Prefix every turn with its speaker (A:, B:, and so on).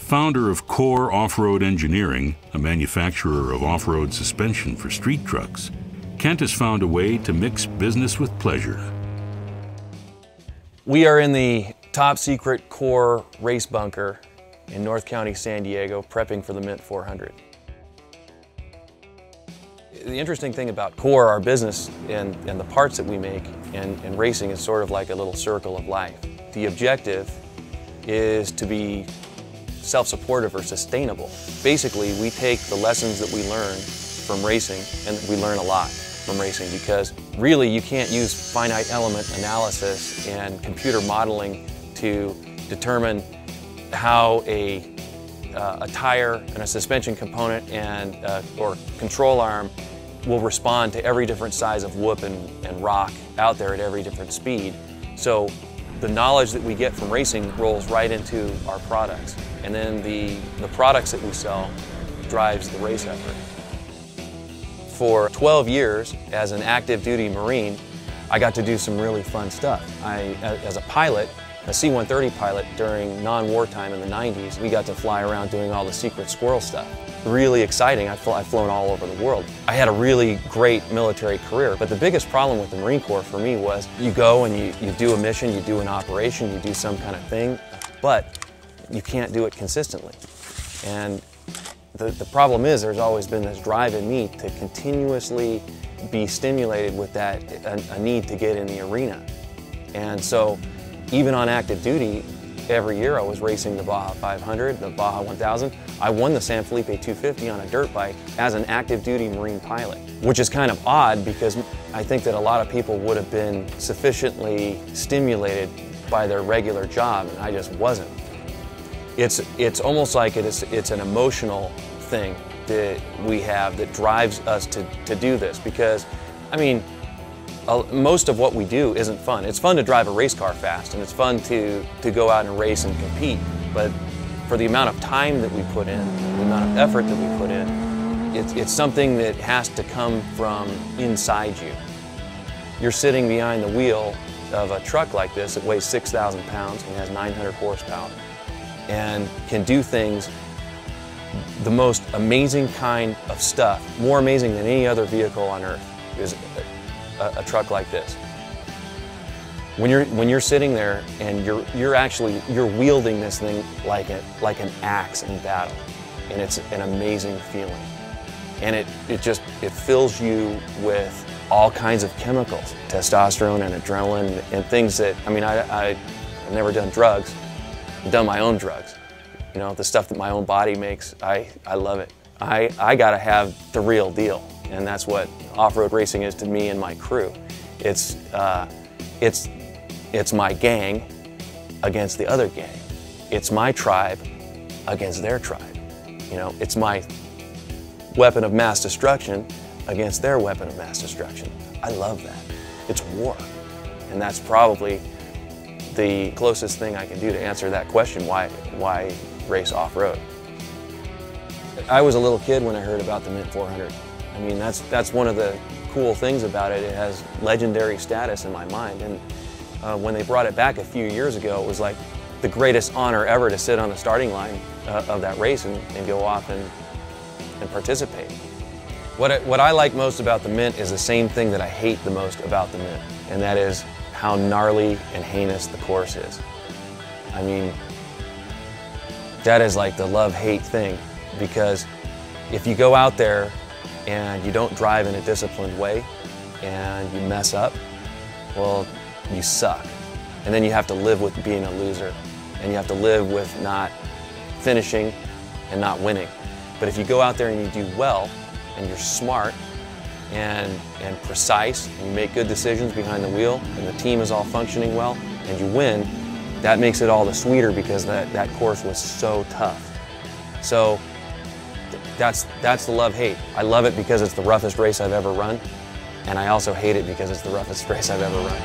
A: Founder of Kroeker Off-Road Engineering, a manufacturer of off-road suspension for street trucks, Kent has found a way to mix business with pleasure.
B: We are in the top secret Kroeker race bunker in North County, San Diego, prepping for the Mint 400. The interesting thing about Kroeker, our business, and the parts that we make and racing is sort of like a little circle of life. The objective is to be self-supportive or sustainable. Basically, we take the lessons that we learn from racing, and we learn a lot from racing, because really you can't use finite element analysis and computer modeling to determine how a tire and a suspension component and or control arm will respond to every different size of whoop and rock out there at every different speed. So the knowledge that we get from racing rolls right into our products, and then the products that we sell drives the race effort. For 12 years as an active duty Marine, I got to do some really fun stuff. As a pilot, a C-130 pilot during non-wartime in the 90s, we got to fly around doing all the secret squirrel stuff. Really exciting. I've flown all over the world. I had a really great military career, but the biggest problem with the Marine Corps for me was you go and you do a mission, you do an operation, you do some kind of thing, but you can't do it consistently. And the problem is there's always been this drive in me to continuously be stimulated with that, a need to get in the arena. And so even on active duty, every year I was racing the Baja 500, the Baja 1000. I won the San Felipe 250 on a dirt bike as an active duty Marine pilot, which is kind of odd because I think that a lot of people would have been sufficiently stimulated by their regular job, and I just wasn't. It's almost like it's an emotional thing that we have that drives us to do this, because, I mean, most of what we do isn't fun. It's fun to drive a race car fast, and it's fun to go out and race and compete, but for the amount of time that we put in, the amount of effort that we put in, it's something that has to come from inside you. You're sitting behind the wheel of a truck like this that weighs 6,000 pounds and has 900 horsepower and can do things, the most amazing kind of stuff, more amazing than any other vehicle on earth, is a truck like this. When you're sitting there and you're wielding this thing like an axe in battle, and it's an amazing feeling, and it fills you with all kinds of chemicals, testosterone and adrenaline and things that, I mean, I've never done drugs. I've done my own drugs. You know, the stuff that my own body makes, I love it. I gotta have the real deal, and that's what off-road racing is to me and my crew. It's my gang against the other gang. It's my tribe against their tribe. You know, it's my weapon of mass destruction against their weapon of mass destruction. I love that. It's war, and that's probably the closest thing I can do to answer that question, why race off-road. I was a little kid when I heard about the Mint 400. I mean, that's one of the cool things about it. It has legendary status in my mind, and when they brought it back a few years ago, it was like the greatest honor ever to sit on the starting line of that race and go off and participate. What I like most about the Mint is the same thing that I hate the most about the Mint, and that is how gnarly and heinous the course is. I mean, that is like the love-hate thing, because if you go out there and you don't drive in a disciplined way and you mess up, well, you suck. And then you have to live with being a loser, and you have to live with not finishing and not winning. But if you go out there and you do well, and you're smart and precise, and you make good decisions behind the wheel, and the team is all functioning well, and you win, that makes it all the sweeter, because that course was so tough. So that's the love-hate. I love it because it's the roughest race I've ever run, and I also hate it because it's the roughest race I've ever run.